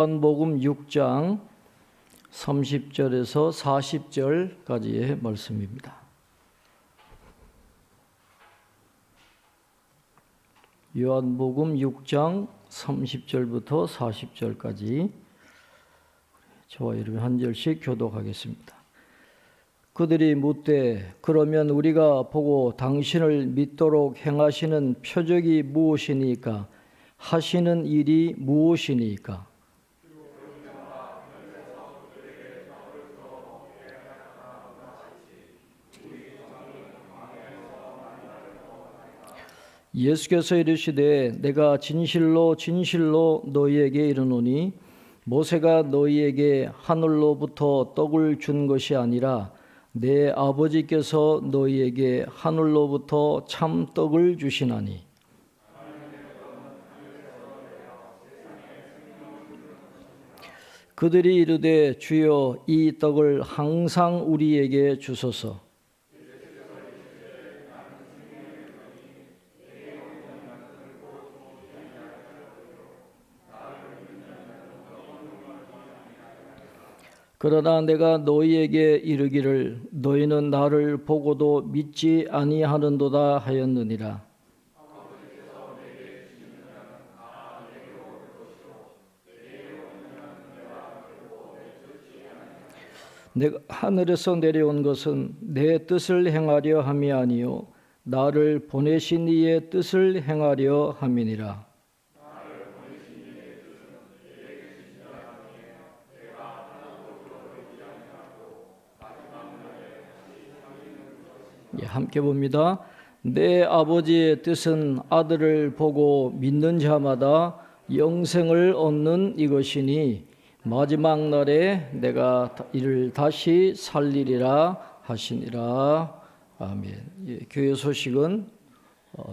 요한복음 6장 30절에서 40절까지의 말씀입니다. 요한복음 6장 30절부터 40절까지 저와 여러분 한 절씩 교독하겠습니다. 그들이 묻되 그러면 우리가 보고 당신을 믿도록 행하시는 표적이 무엇이니까? 하시는 일이 무엇이니까? 예수께서 이르시되 내가 진실로 진실로 너희에게 이르노니 모세가 너희에게 하늘로부터 떡을 준 것이 아니라 내 아버지께서 너희에게 하늘로부터 참 떡을 주시나니 그들이 이르되 주여 이 떡을 항상 우리에게 주소서. 그러나 내가 너희에게 이르기를 너희는 나를 보고도 믿지 아니하는도다 하였느니라. 내가 하늘에서 내려온 것은 내 뜻을 행하려 함이 아니요 나를 보내신 이의 뜻을 행하려 함이니라. 함께 봅니다. 내 아버지의 뜻은 아들을 보고 믿는 자마다 영생을 얻는 이것이니 마지막 날에 내가 이를 다시 살리리라 하시니라. 아멘. 교회 소식은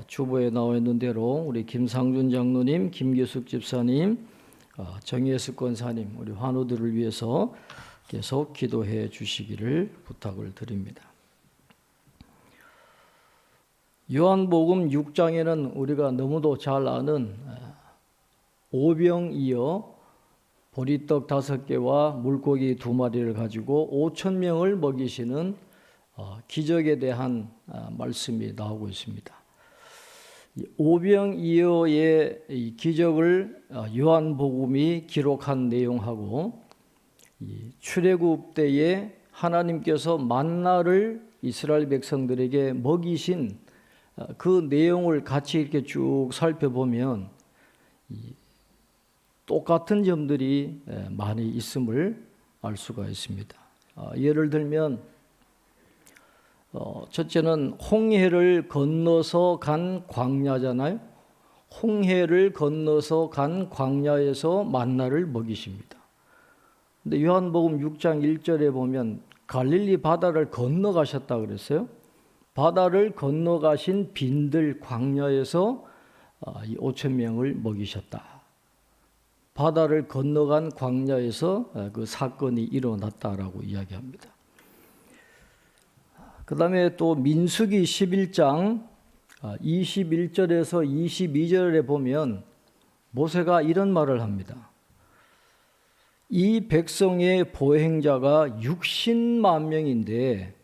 주보에 나와 있는 대로 우리 김상준 장로님, 김규숙 집사님, 정예수 권사님, 우리 환우들을 위해서 계속 기도해 주시기를 부탁을 드립니다. 요한복음 6장에는 우리가 너무도 잘 아는 오병이어 보리떡 5개와 물고기 2마리를 가지고 5,000명을 먹이시는 기적에 대한 말씀이 나오고 있습니다. 오병이어의 이 기적을 요한복음이 기록한 내용하고 출애굽 때에 하나님께서 만나를 이스라엘 백성들에게 먹이신 그 내용을 같이 이렇게 쭉 살펴보면 똑같은 점들이 많이 있음을 알 수가 있습니다. 예를 들면 첫째는 홍해를 건너서 간 광야잖아요. 홍해를 건너서 간 광야에서 만나를 먹이십니다. 근데 요한복음 6장 1절에 보면 갈릴리 바다를 건너가셨다 그랬어요. 바다를 건너가신 빈들 광야에서 5,000명을 먹이셨다. 바다를 건너간 광야에서 그 사건이 일어났다라고 이야기합니다. 그 다음에 또 민수기 11장 21절에서 22절에 보면 모세가 이런 말을 합니다. 이 백성의 보행자가 60만 명인데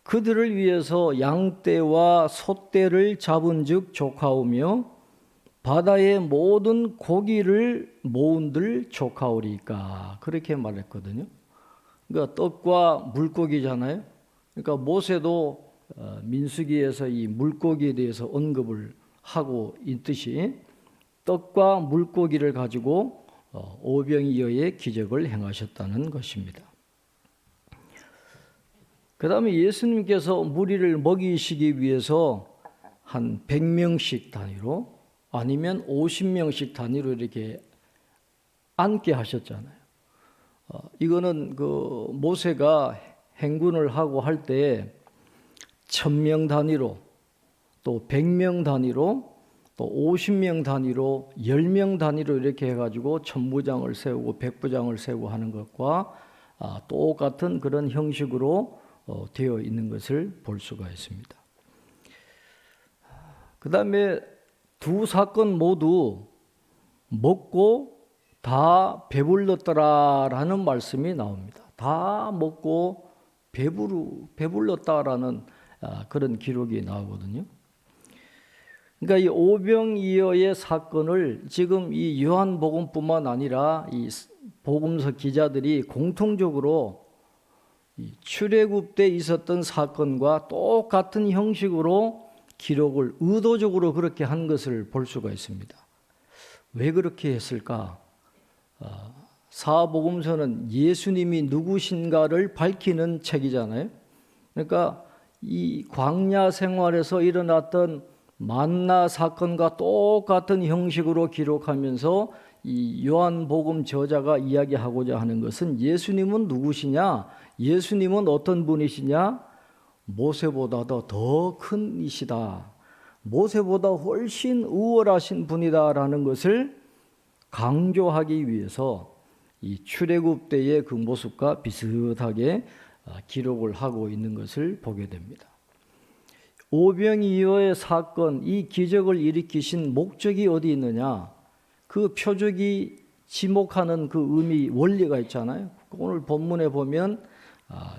그들을 위해서 양떼와 소떼를 잡은즉 좋하오며 바다의 모든 고기를 모은들 좋하오리까. 그렇게 말했거든요. 그러니까 떡과 물고기잖아요. 그러니까 모세도 민수기에서 이 물고기에 대해서 언급을 하고 있듯이 떡과 물고기를 가지고 오병이어의 기적을 행하셨다는 것입니다. 그 다음에 예수님께서 무리를 먹이시기 위해서 한 100명씩 단위로 아니면 50명씩 단위로 이렇게 앉게 하셨잖아요. 이거는 그 모세가 행군을 하고 할 때 1000명 단위로 또 100명 단위로 또 50명 단위로 10명 단위로 이렇게 해가지고 천부장을 세우고 백부장을 세우고 하는 것과 똑같은 그런 형식으로 되어 있는 것을 볼 수가 있습니다. 그 다음에 두 사건 모두 먹고 다 배불렀더라라는 말씀이 나옵니다. 다 먹고 배불렀다라는 그런 기록이 나오거든요. 그러니까 이 오병이어의 사건을 지금 이 요한복음뿐만 아니라 이 복음서 기자들이 공통적으로 이 출애굽 때 있었던 사건과 똑같은 형식으로 기록을 의도적으로 그렇게 한 것을 볼 수가 있습니다. 왜 그렇게 했을까? 사복음서는 예수님이 누구신가를 밝히는 책이잖아요. 그러니까 이 광야 생활에서 일어났던 만나 사건과 똑같은 형식으로 기록하면서 이 요한복음 저자가 이야기하고자 하는 것은 예수님은 누구시냐? 예수님은 어떤 분이시냐? 모세보다도 더 큰 이시다. 모세보다 훨씬 우월하신 분이다라는 것을 강조하기 위해서 이 출애굽 때의 그 모습과 비슷하게 기록을 하고 있는 것을 보게 됩니다. 오병이어의 사건, 이 기적을 일으키신 목적이 어디 있느냐? 그 표적이 지목하는 그 의미, 원리가 있잖아요. 오늘 본문에 보면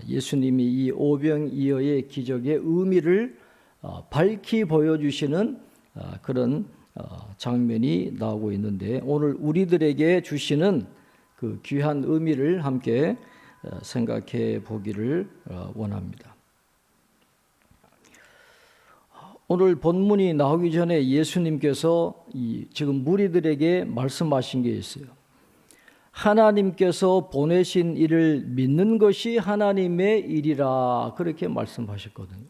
예수님이 이 오병이어의 기적의 의미를 밝히 보여주시는 그런 장면이 나오고 있는데, 오늘 우리들에게 주시는 그 귀한 의미를 함께 생각해 보기를 원합니다. 오늘 본문이 나오기 전에 예수님께서 지금 무리들에게 말씀하신 게 있어요. 하나님께서 보내신 이를 믿는 것이 하나님의 일이라, 그렇게 말씀하셨거든요.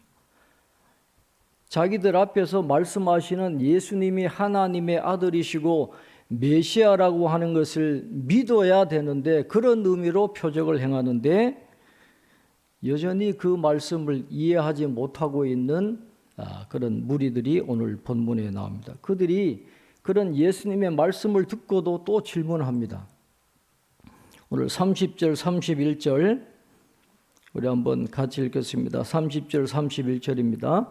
자기들 앞에서 말씀하시는 예수님이 하나님의 아들이시고 메시아라고 하는 것을 믿어야 되는데, 그런 의미로 표적을 행하는데 여전히 그 말씀을 이해하지 못하고 있는 그런 무리들이 오늘 본문에 나옵니다. 그들이 그런 예수님의 말씀을 듣고도 또 질문합니다. 오늘 30절 31절 우리 한번 같이 읽겠습니다. 30절 31절입니다.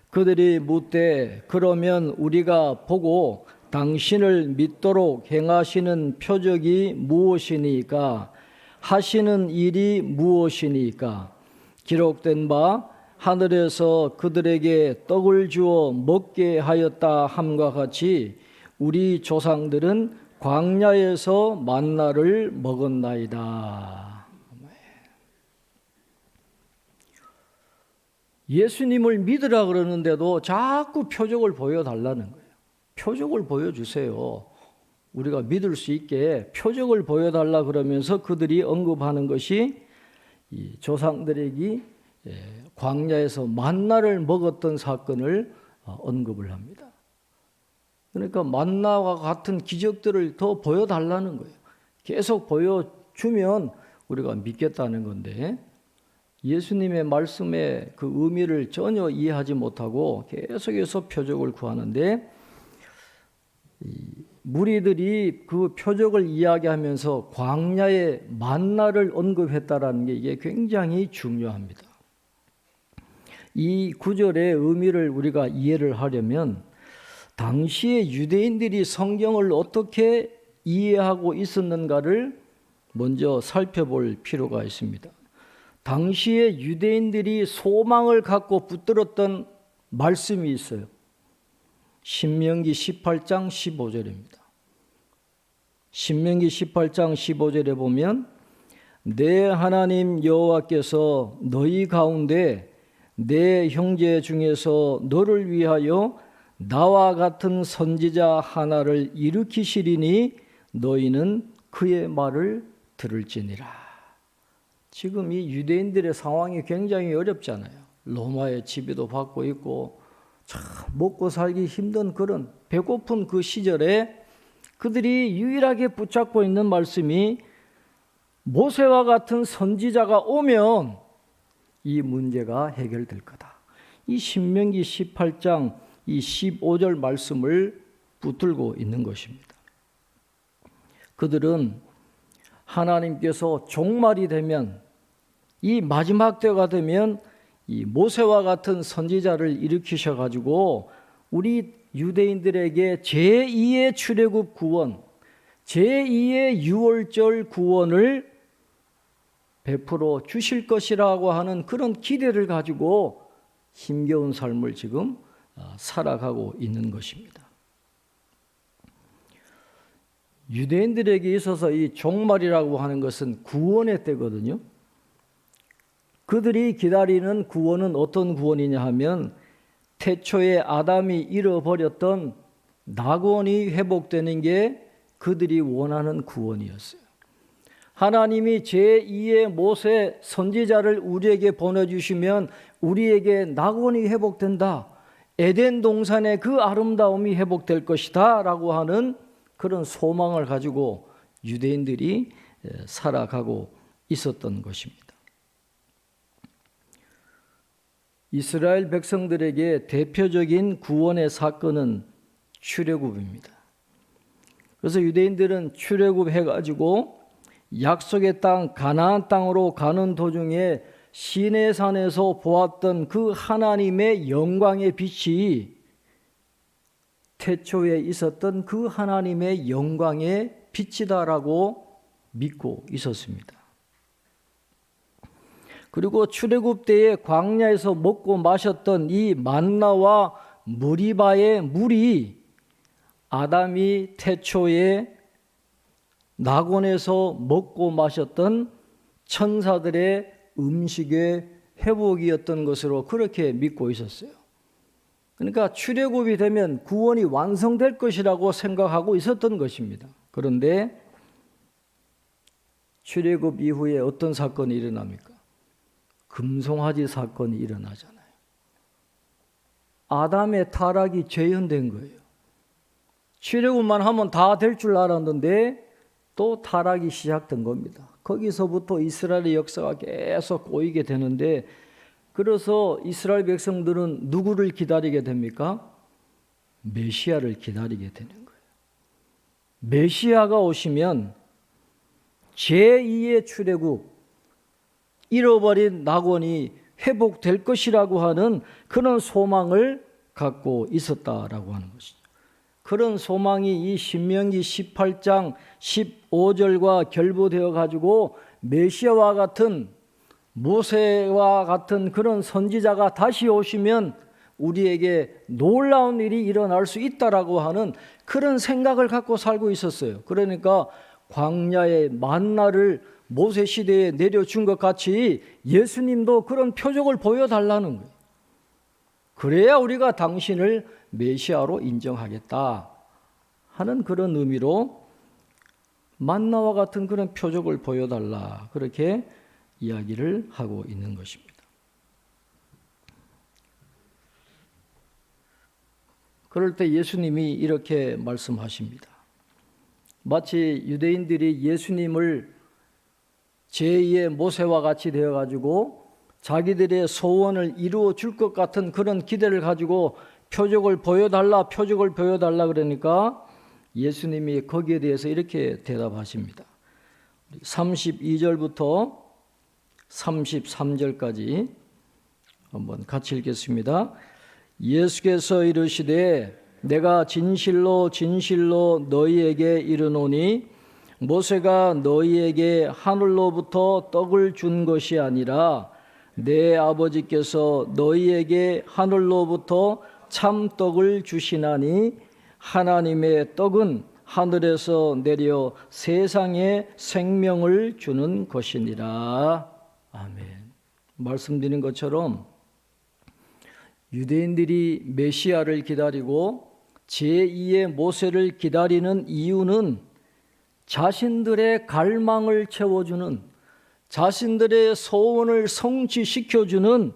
그들이 묻되 그러면 우리가 보고 당신을 믿도록 행하시는 표적이 무엇이니까? 하시는 일이 무엇이니까? 기록된 바 하늘에서 그들에게 떡을 주어 먹게 하였다 함과 같이 우리 조상들은 광야에서 만나를 먹었나이다. 예수님을 믿으라 그러는데도 자꾸 표적을 보여달라는 거예요. 표적을 보여주세요. 우리가 믿을 수 있게 표적을 보여달라 그러면서 그들이 언급하는 것이 이 조상들에게 광야에서 만나를 먹었던 사건을 언급을 합니다. 그러니까 만나와 같은 기적들을 더 보여달라는 거예요. 계속 보여주면 우리가 믿겠다는 건데, 예수님의 말씀의 그 의미를 전혀 이해하지 못하고 계속해서 표적을 구하는데, 무리들이 그 표적을 이야기하면서 광야의 만나를 언급했다라는 게 이게 굉장히 중요합니다. 이 구절의 의미를 우리가 이해를 하려면 당시의 유대인들이 성경을 어떻게 이해하고 있었는가를 먼저 살펴볼 필요가 있습니다. 당시의 유대인들이 소망을 갖고 붙들었던 말씀이 있어요. 신명기 18장 15절입니다. 신명기 18장 15절에 보면 내 하나님 여호와께서 너희 가운데 내 형제 중에서 너를 위하여 나와 같은 선지자 하나를 일으키시리니 너희는 그의 말을 들을지니라. 지금 이 유대인들의 상황이 굉장히 어렵잖아요. 로마의 지배도 받고 있고 참 먹고 살기 힘든 그런 배고픈 그 시절에 그들이 유일하게 붙잡고 있는 말씀이 모세와 같은 선지자가 오면 이 문제가 해결될 거다. 이 신명기 18장 이 15절 말씀을 붙들고 있는 것입니다. 그들은 하나님께서 종말이 되면, 이 마지막 때가 되면 이 모세와 같은 선지자를 일으키셔 가지고 우리 유대인들에게 제2의 출애굽 구원, 제2의 유월절 구원을 베풀어 주실 것이라고 하는 그런 기대를 가지고 힘겨운 삶을 지금 살아가고 있는 것입니다. 유대인들에게 있어서 이 종말이라고 하는 것은 구원의 때거든요. 그들이 기다리는 구원은 어떤 구원이냐 하면 태초에 아담이 잃어버렸던 낙원이 회복되는 게 그들이 원하는 구원이었어요. 하나님이 제2의 모세 선지자를 우리에게 보내주시면 우리에게 낙원이 회복된다. 에덴 동산의 그 아름다움이 회복될 것이다 라고 하는 그런 소망을 가지고 유대인들이 살아가고 있었던 것입니다. 이스라엘 백성들에게 대표적인 구원의 사건은 출애굽입니다. 그래서 유대인들은 출애굽해가지고 약속의 땅 가나안 땅으로 가는 도중에 시내산에서 보았던 그 하나님의 영광의 빛이 태초에 있었던 그 하나님의 영광의 빛이다라고 믿고 있었습니다. 그리고 출애굽 때에 광야에서 먹고 마셨던 이 만나와 무리바의 물이 아담이 태초에 낙원에서 먹고 마셨던 천사들의 음식의 회복이었던 것으로 그렇게 믿고 있었어요. 그러니까 출애굽이 되면 구원이 완성될 것이라고 생각하고 있었던 것입니다. 그런데 출애굽 이후에 어떤 사건이 일어납니까? 금송아지 사건이 일어나잖아요. 아담의 타락이 재현된 거예요. 출애굽만 하면 다 될 줄 알았는데 또 타락이 시작된 겁니다. 거기서부터 이스라엘의 역사가 계속 꼬이게 되는데, 그래서 이스라엘 백성들은 누구를 기다리게 됩니까? 메시아를 기다리게 되는 거예요. 메시아가 오시면 제2의 출애굽, 잃어버린 낙원이 회복될 것이라고 하는 그런 소망을 갖고 있었다라고 하는 것이죠. 그런 소망이 이 신명기 18장 15절과 결부되어 가지고 메시아와 같은, 모세와 같은 그런 선지자가 다시 오시면 우리에게 놀라운 일이 일어날 수 있다라고 하는 그런 생각을 갖고 살고 있었어요. 그러니까 광야의 만나를 모세 시대에 내려준 것 같이 예수님도 그런 표적을 보여달라는 거예요. 그래야 우리가 당신을 메시아로 인정하겠다 하는 그런 의미로 만나와 같은 그런 표적을 보여달라, 그렇게 이야기를 하고 있는 것입니다. 그럴 때 예수님이 이렇게 말씀하십니다. 마치 유대인들이 예수님을 제2의 모세와 같이 되어가지고 자기들의 소원을 이루어 줄 것 같은 그런 기대를 가지고 표적을 보여달라 그러니까 예수님이 거기에 대해서 이렇게 대답하십니다. 32절부터 33절까지 한번 같이 읽겠습니다. 예수께서 이르시되 내가 진실로 진실로 너희에게 이르노니 모세가 너희에게 하늘로부터 떡을 준 것이 아니라 내 아버지께서 너희에게 하늘로부터 참떡을 주시나니 하나님의 떡은 하늘에서 내려 세상에 생명을 주는 것이니라. 아멘. 말씀드린 것처럼 유대인들이 메시아를 기다리고 제2의 모세를 기다리는 이유는 자신들의 갈망을 채워주는, 자신들의 소원을 성취시켜주는,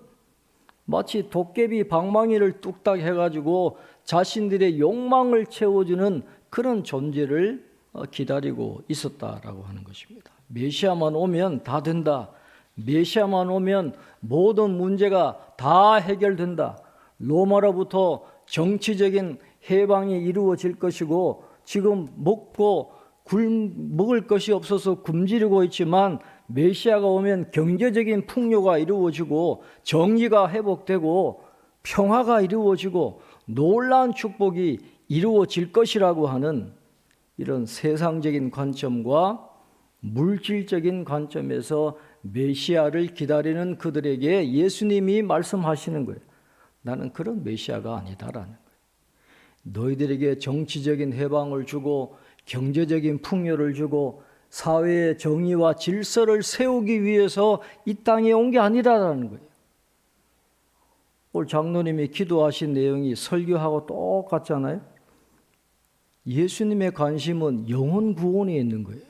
마치 도깨비 방망이를 뚝딱 해가지고 자신들의 욕망을 채워주는 그런 존재를 기다리고 있었다라고 하는 것입니다. 메시아만 오면 다 된다. 메시아만 오면 모든 문제가 다 해결된다. 로마로부터 정치적인 해방이 이루어질 것이고 지금 먹을 것이 없어서 굶주리고 있지만 메시아가 오면 경제적인 풍요가 이루어지고 정의가 회복되고 평화가 이루어지고 놀라운 축복이 이루어질 것이라고 하는 이런 세상적인 관점과 물질적인 관점에서 메시아를 기다리는 그들에게 예수님이 말씀하시는 거예요. 나는 그런 메시아가 아니다라는 거예요. 너희들에게 정치적인 해방을 주고 경제적인 풍요를 주고 사회의 정의와 질서를 세우기 위해서 이 땅에 온 게 아니라는 거예요. 오늘 장로님이 기도하신 내용이 설교하고 똑같잖아요. 예수님의 관심은 영혼 구원에 있는 거예요.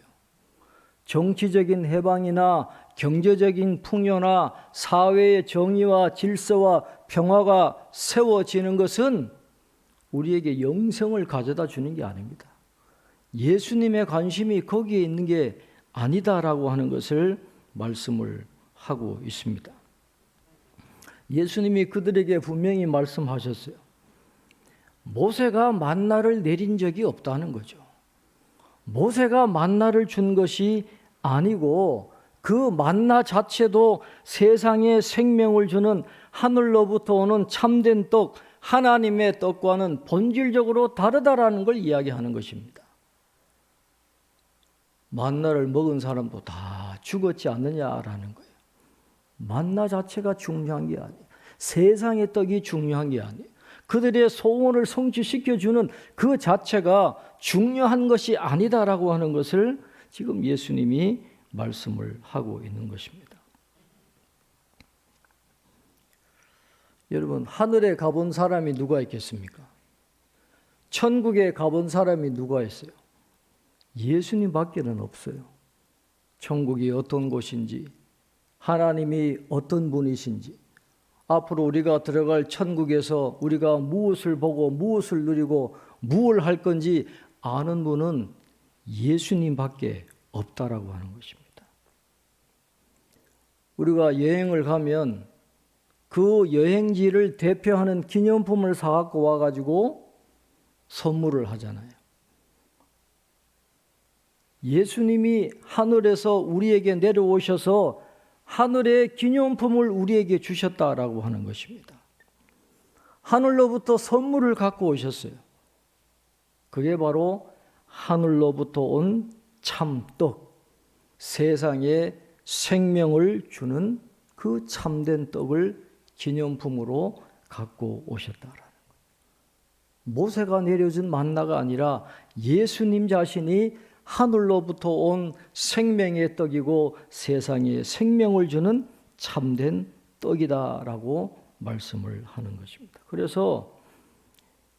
정치적인 해방이나 경제적인 풍요나 사회의 정의와 질서와 평화가 세워지는 것은 우리에게 영생을 가져다 주는 게 아닙니다. 예수님의 관심이 거기에 있는 게 아니다라고 하는 것을 말씀을 하고 있습니다. 예수님이 그들에게 분명히 말씀하셨어요. 모세가 만나를 내린 적이 없다는 거죠. 모세가 만나를 준 것이 아니고 그 만나 자체도 세상에 생명을 주는 하늘로부터 오는 참된 떡, 하나님의 떡과는 본질적으로 다르다라는 걸 이야기하는 것입니다. 만나를 먹은 사람도 다 죽었지 않느냐라는 거예요. 만나 자체가 중요한 게 아니에요. 세상의 떡이 중요한 게 아니에요. 그들의 소원을 성취시켜주는 그 자체가 중요한 것이 아니다라고 하는 것을 지금 예수님이 말씀을 하고 있는 것입니다. 여러분, 하늘에 가본 사람이 누가 있겠습니까? 천국에 가본 사람이 누가 있어요? 예수님밖에는 없어요. 천국이 어떤 곳인지, 하나님이 어떤 분이신지, 앞으로 우리가 들어갈 천국에서 우리가 무엇을 보고 무엇을 누리고 무엇을 할 건지 아는 분은 예수님밖에 없다라고 하는 것입니다. 우리가 여행을 가면 그 여행지를 대표하는 기념품을 사갖고 와가지고 선물을 하잖아요. 예수님이 하늘에서 우리에게 내려오셔서 하늘의 기념품을 우리에게 주셨다라고 하는 것입니다. 하늘로부터 선물을 갖고 오셨어요. 그게 바로 하늘로부터 온 참떡, 세상에 생명을 주는 그 참된 떡을 기념품으로 갖고 오셨다라는 거예요. 모세가 내려준 만나가 아니라 예수님 자신이 하늘로부터 온 생명의 떡이고 세상에 생명을 주는 참된 떡이다라고 말씀을 하는 것입니다. 그래서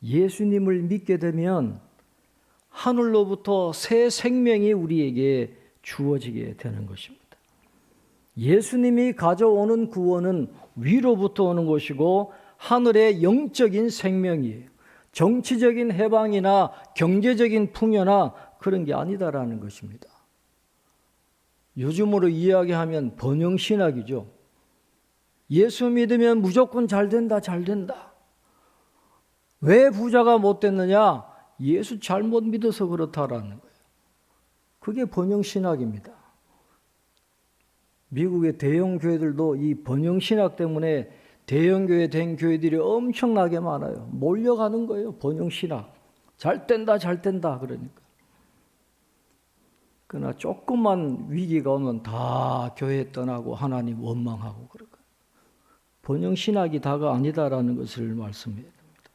예수님을 믿게 되면 하늘로부터 새 생명이 우리에게 주어지게 되는 것입니다. 예수님이 가져오는 구원은 위로부터 오는 것이고 하늘의 영적인 생명이에요. 정치적인 해방이나 경제적인 풍요나 그런 게 아니다라는 것입니다. 요즘으로 이야기하면 번영신학이죠. 예수 믿으면 무조건 잘 된다, 잘 된다. 왜 부자가 못 됐느냐? 예수 잘못 믿어서 그렇다라는 거예요. 그게 번영신학입니다. 미국의 대형 교회들도 이 번영신학 때문에 대형교회 된 교회들이 엄청나게 많아요. 몰려가는 거예요. 번영신학. 잘 된다, 잘 된다 그러니까. 그러나 조금만 위기가 오면 다 교회 떠나고 하나님 원망하고 그럴 거예요. 번영신학이 다가 아니다라는 것을 말씀해야 됩니다.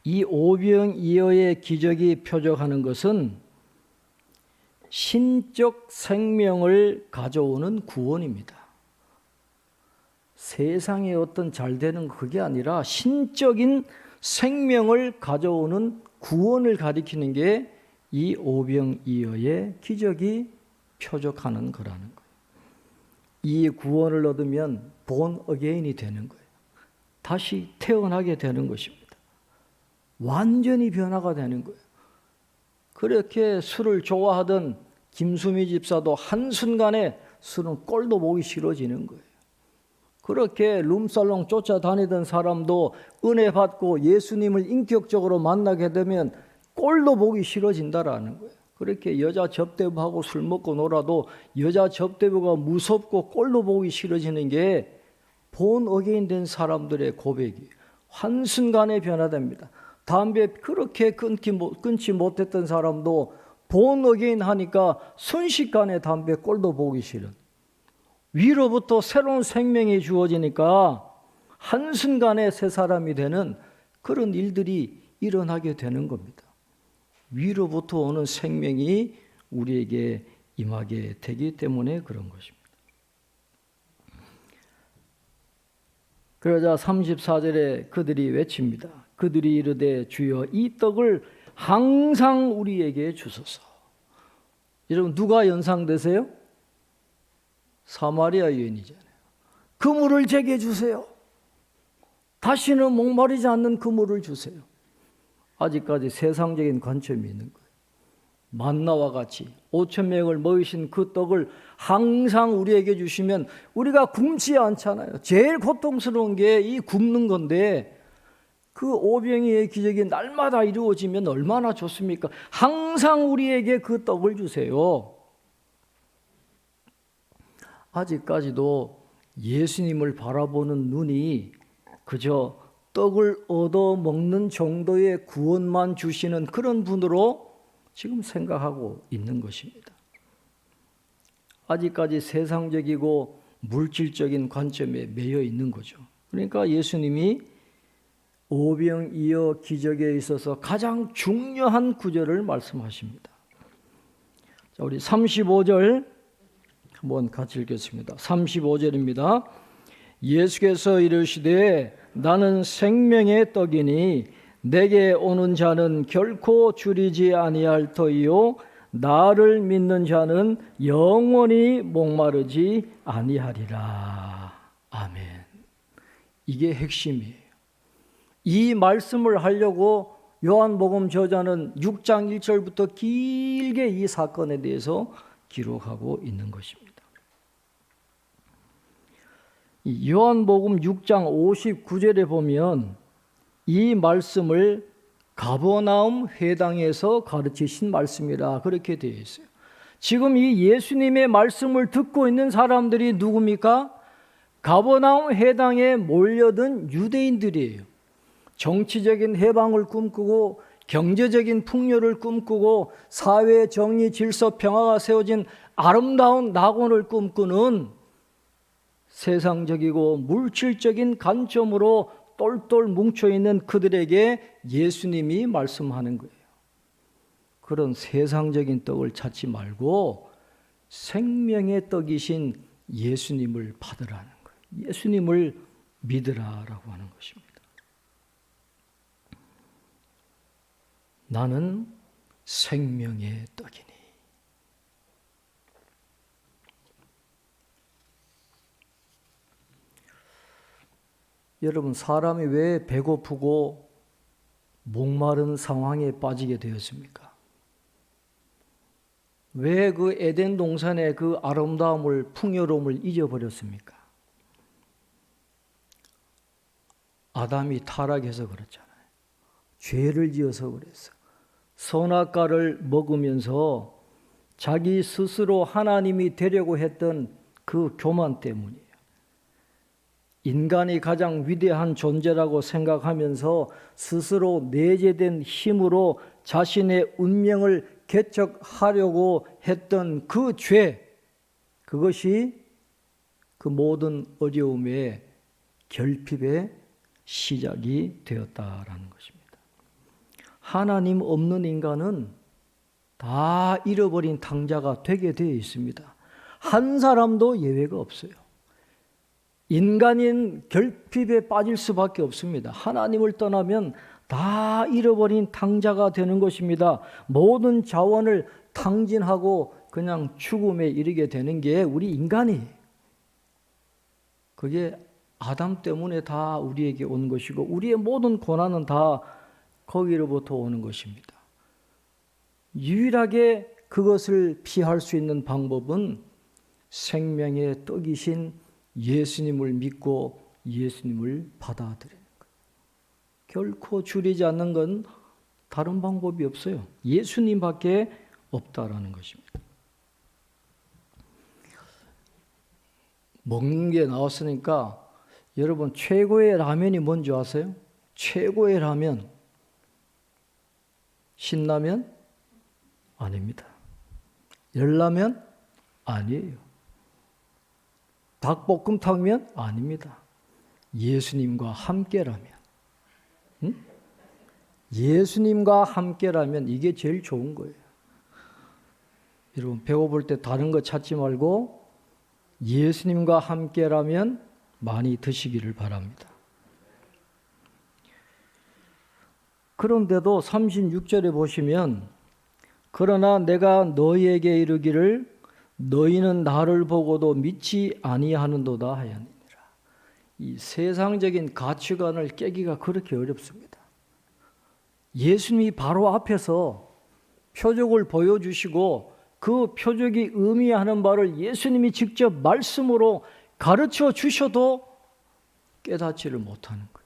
이 오병이어의 기적이 표적하는 것은 신적 생명을 가져오는 구원입니다. 세상에 어떤 잘 되는 그게 아니라 신적인 생명을 가져오는 구원을 가리키는 게 이 오병이어의 기적이 표적하는 거라는 거예요. 이 구원을 얻으면 본 어게인이 되는 거예요. 다시 태어나게 되는 것입니다. 완전히 변화가 되는 거예요. 그렇게 술을 좋아하던 김수미 집사도 한순간에 술은 꼴도 보기 싫어지는 거예요. 그렇게 룸살롱 쫓아다니던 사람도 은혜 받고 예수님을 인격적으로 만나게 되면 꼴도 보기 싫어진다라는 거예요. 그렇게 여자 접대부하고 술 먹고 놀아도 여자 접대부가 무섭고 꼴도 보기 싫어지는 게 본 어게인 된 사람들의 고백이 한순간에 변화됩니다. 담배 그렇게 끊지 못했던 사람도 본 어게인 하니까 순식간에 담배 꼴도 보기 싫은, 위로부터 새로운 생명이 주어지니까 한순간에 새 사람이 되는 그런 일들이 일어나게 되는 겁니다. 위로부터 오는 생명이 우리에게 임하게 되기 때문에 그런 것입니다. 그러자 34절에 그들이 외칩니다. 그들이 이르되 주여 이 떡을 항상 우리에게 주소서. 여러분 누가 연상되세요? 사마리아 여인이잖아요. 그 물을 제게 주세요. 다시는 목마르지 않는 그 물을 주세요. 아직까지 세상적인 관점이 있는 거예요. 만나와 같이 5,000명을 먹이신 그 떡을 항상 우리에게 주시면 우리가 굶지 않잖아요. 제일 고통스러운 게 이 굶는 건데, 그 오병이의 기적이 날마다 이루어지면 얼마나 좋습니까? 항상 우리에게 그 떡을 주세요. 아직까지도 예수님을 바라보는 눈이 그저 떡을 얻어 먹는 정도의 구원만 주시는 그런 분으로 지금 생각하고 있는 것입니다. 아직까지 세상적이고 물질적인 관점에 매여 있는 거죠. 그러니까 예수님이 오병이어 기적에 있어서 가장 중요한 구절을 말씀하십니다. 자, 우리 35절 한번 같이 읽겠습니다. 35절입니다. 예수께서 이르시되 나는 생명의 떡이니 내게 오는 자는 결코 줄이지 아니할 터이요 나를 믿는 자는 영원히 목마르지 아니하리라. 아멘. 이게 핵심이에요. 이 말씀을 하려고 요한복음 저자는 6장 1절부터 길게 이 사건에 대해서 기록하고 있는 것입니다. 요한복음 6장 59절에 보면 이 말씀을 가버나움 회당에서 가르치신 말씀이라 그렇게 되어 있어요. 지금 이 예수님의 말씀을 듣고 있는 사람들이 누굽니까? 가버나움 회당에 몰려든 유대인들이에요. 정치적인 해방을 꿈꾸고 경제적인 풍요를 꿈꾸고 사회 정의 질서 평화가 세워진 아름다운 낙원을 꿈꾸는 세상적이고 물질적인 관점으로 똘똘 뭉쳐있는 그들에게 예수님이 말씀하는 거예요. 그런 세상적인 떡을 찾지 말고 생명의 떡이신 예수님을 받으라는 거예요. 예수님을 믿으라라고 하는 것입니다. 나는 생명의 떡이니. 여러분, 사람이 왜 배고프고 목마른 상황에 빠지게 되었습니까? 왜 그 에덴 동산의 그 아름다움을, 풍요로움을 잊어버렸습니까? 아담이 타락해서 그렇잖아요. 죄를 지어서 그랬어. 선악과를 먹으면서 자기 스스로 하나님이 되려고 했던 그 교만 때문이에요. 인간이 가장 위대한 존재라고 생각하면서 스스로 내재된 힘으로 자신의 운명을 개척하려고 했던 그 죄, 그것이 그 모든 어려움의 결핍의 시작이 되었다라는 것입니다. 하나님 없는 인간은 다 잃어버린 탕자가 되게 되어 있습니다. 한 사람도 예외가 없어요. 인간인 결핍에 빠질 수밖에 없습니다. 하나님을 떠나면 다 잃어버린 탕자가 되는 것입니다. 모든 자원을 탕진하고 그냥 죽음에 이르게 되는 게 우리 인간이에요. 그게 아담 때문에 다 우리에게 온 것이고 우리의 모든 고난은 다 거기로부터 오는 것입니다. 유일하게 그것을 피할 수 있는 방법은 생명의 떡이신 예수님을 믿고 예수님을 받아들이는 거예요. 결코 줄이지 않는 건 다른 방법이 없어요. 예수님밖에 없다라는 것입니다. 먹는 게 나왔으니까 여러분 최고의 라면이 뭔지 아세요? 최고의 라면, 신라면? 아닙니다. 열라면? 아니에요. 닭볶음탕면? 아닙니다. 예수님과 함께라면. 응? 예수님과 함께라면 이게 제일 좋은 거예요. 여러분 배고플 때 다른 거 찾지 말고 예수님과 함께라면 많이 드시기를 바랍니다. 그런데도 36절에 보시면 그러나 내가 너희에게 이르기를 너희는 나를 보고도 믿지 아니하는도다 하였느니라. 이 세상적인 가치관을 깨기가 그렇게 어렵습니다. 예수님이 바로 앞에서 표적을 보여주시고 그 표적이 의미하는 바를 예수님이 직접 말씀으로 가르쳐 주셔도 깨닫지를 못하는 거예요.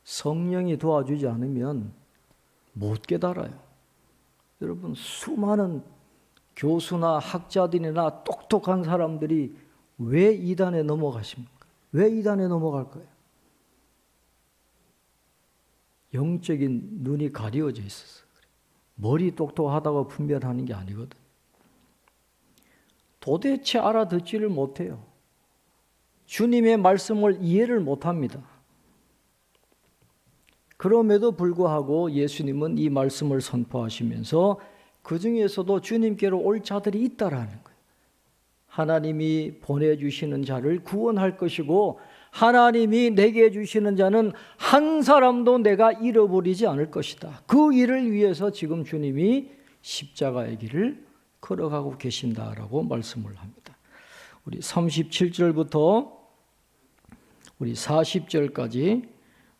성령이 도와주지 않으면 못 깨달아요. 여러분 수많은 교수나 학자들이나 똑똑한 사람들이 왜 이단에 넘어가십니까? 왜 이단에 넘어갈까요? 영적인 눈이 가려져 있어서 그래요. 머리 똑똑하다고 분별하는 게 아니거든. 도대체 알아듣지를 못해요. 주님의 말씀을 이해를 못합니다. 그럼에도 불구하고 예수님은 이 말씀을 선포하시면서 그 중에서도 주님께로 올 자들이 있다라는 거예요. 하나님이 보내주시는 자를 구원할 것이고 하나님이 내게 주시는 자는 한 사람도 내가 잃어버리지 않을 것이다. 그 일을 위해서 지금 주님이 십자가의 길을 걸어가고 계신다라고 말씀을 합니다. 우리 37절부터 우리 40절까지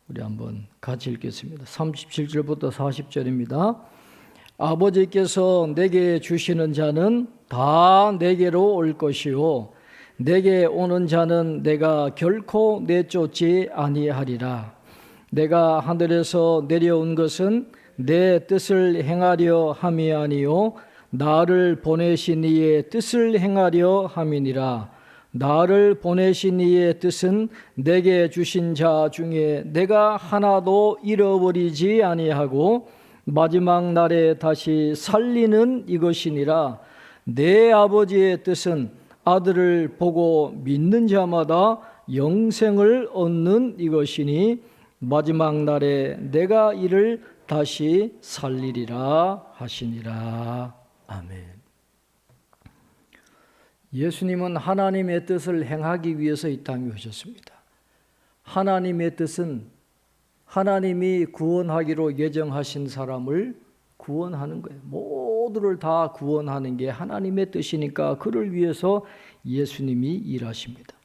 우리 한번 같이 읽겠습니다. 37절부터 40절입니다. 아버지께서 내게 주시는 자는 다 내게로 올 것이요 내게 오는 자는 내가 결코 내쫓지 아니하리라. 내가 하늘에서 내려온 것은 내 뜻을 행하려 함이 아니요 나를 보내신 이의 뜻을 행하려 함이니라. 나를 보내신 이의 뜻은 내게 주신 자 중에 내가 하나도 잃어버리지 아니하고 마지막 날에 다시 살리는 이것이니라. 내 아버지의 뜻은 아들을 보고 믿는 자마다 영생을 얻는 이것이니 마지막 날에 내가 이를 다시 살리리라 하시니라. 아멘. 예수님은 하나님의 뜻을 행하기 위해서 이 땅에 오셨습니다. 하나님의 뜻은 하나님이 구원하기로 예정하신 사람을 구원하는 거예요. 모두를 다 구원하는 게 하나님의 뜻이니까 그를 위해서 예수님이 일하십니다.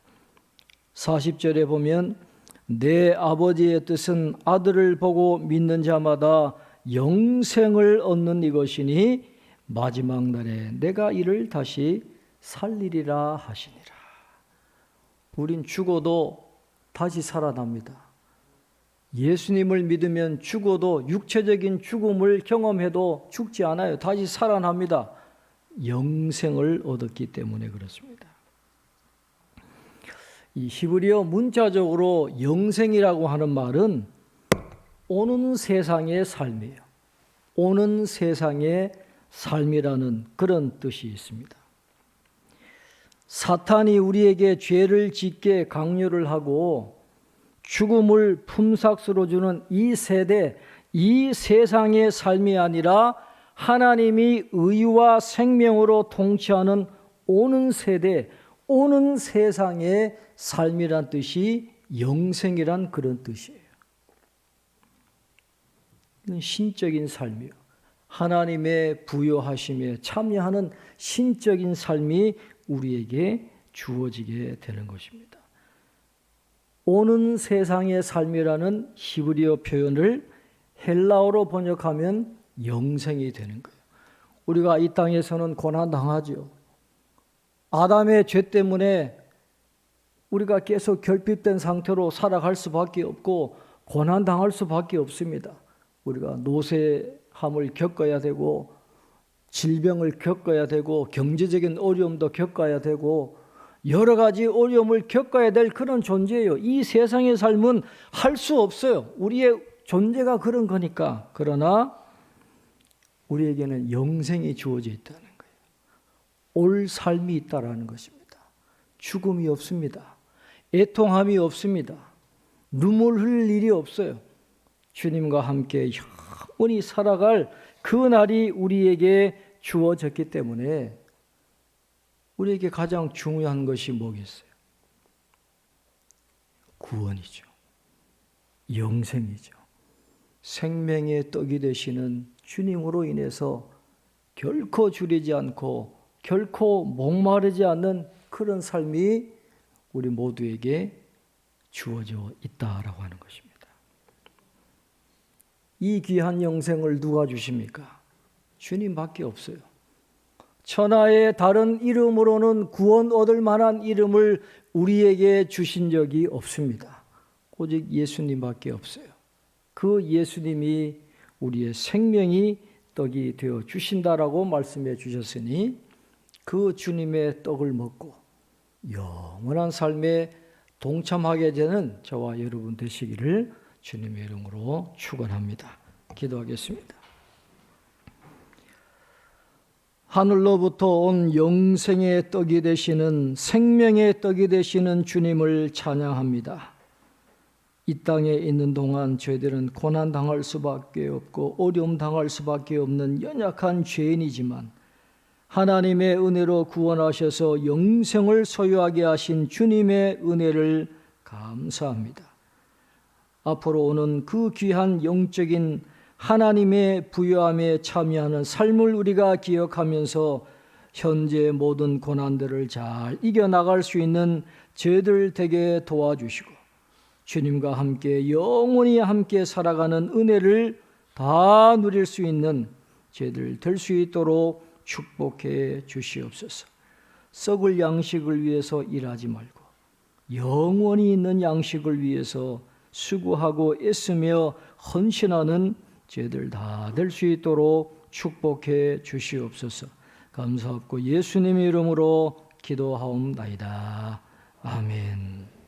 40절에 보면 내 아버지의 뜻은 아들을 보고 믿는 자마다 영생을 얻는 이것이니 마지막 날에 내가 이를 다시 살리리라 하시니라. 우린 죽어도 다시 살아납니다. 예수님을 믿으면 죽어도 육체적인 죽음을 경험해도 죽지 않아요. 다시 살아납니다. 영생을 얻었기 때문에 그렇습니다. 이 히브리어 문자적으로 영생이라고 하는 말은 오는 세상의 삶이에요. 오는 세상의 삶이라는 그런 뜻이 있습니다. 사탄이 우리에게 죄를 짓게 강요를 하고 죽음을 품삯으로 주는 이 세대, 이 세상의 삶이 아니라 하나님이 의와 생명으로 통치하는 오는 세대, 오는 세상의 삶이란 뜻이 영생이란 그런 뜻이에요. 이건 신적인 삶이요. 하나님의 부여하심에 참여하는 신적인 삶이 우리에게 주어지게 되는 것입니다. 오는 세상의 삶이라는 히브리어 표현을 헬라어로 번역하면 영생이 되는 거예요. 우리가 이 땅에서는 고난당하죠. 아담의 죄 때문에 우리가 계속 결핍된 상태로 살아갈 수밖에 없고 고난당할 수밖에 없습니다. 우리가 노쇠함을 겪어야 되고 질병을 겪어야 되고 경제적인 어려움도 겪어야 되고 여러 가지 어려움을 겪어야 될 그런 존재예요. 이 세상의 삶은 할 수 없어요. 우리의 존재가 그런 거니까. 그러나 우리에게는 영생이 주어져 있다는 거예요. 올 삶이 있다라는 것입니다. 죽음이 없습니다. 애통함이 없습니다. 눈물 흘릴 일이 없어요. 주님과 함께 영원히 살아갈 그 날이 우리에게 주어졌기 때문에 우리에게 가장 중요한 것이 뭐겠어요? 구원이죠. 영생이죠. 생명의 떡이 되시는 주님으로 인해서 결코 줄이지 않고 결코 목마르지 않는 그런 삶이 우리 모두에게 주어져 있다라고 하는 것입니다. 이 귀한 영생을 누가 주십니까? 주님밖에 없어요. 천하의 다른 이름으로는 구원 얻을 만한 이름을 우리에게 주신 적이 없습니다. 오직 예수님밖에 없어요. 그 예수님이 우리의 생명이 떡이 되어 주신다라고 말씀해 주셨으니 그 주님의 떡을 먹고 영원한 삶에 동참하게 되는 저와 여러분 되시기를 주님의 이름으로 축원합니다. 기도하겠습니다. 하늘로부터 온 영생의 떡이 되시는 생명의 떡이 되시는 주님을 찬양합니다. 이 땅에 있는 동안 저희들은 고난 당할 수밖에 없고 어려움 당할 수밖에 없는 연약한 죄인이지만 하나님의 은혜로 구원하셔서 영생을 소유하게 하신 주님의 은혜를 감사합니다. 앞으로 오는 그 귀한 영적인 하나님의 부요함에 참여하는 삶을 우리가 기억하면서 현재 모든 고난들을 잘 이겨나갈 수 있는 저희들 되게 도와주시고 주님과 함께 영원히 함께 살아가는 은혜를 다 누릴 수 있는 저희들 될 수 있도록 축복해 주시옵소서. 썩을 양식을 위해서 일하지 말고 영원히 있는 양식을 위해서 수고하고 애쓰며 헌신하는 저희들 다 될 수 있도록 축복해 주시옵소서. 감사하고 예수님의 이름으로 기도하옵나이다. 아멘.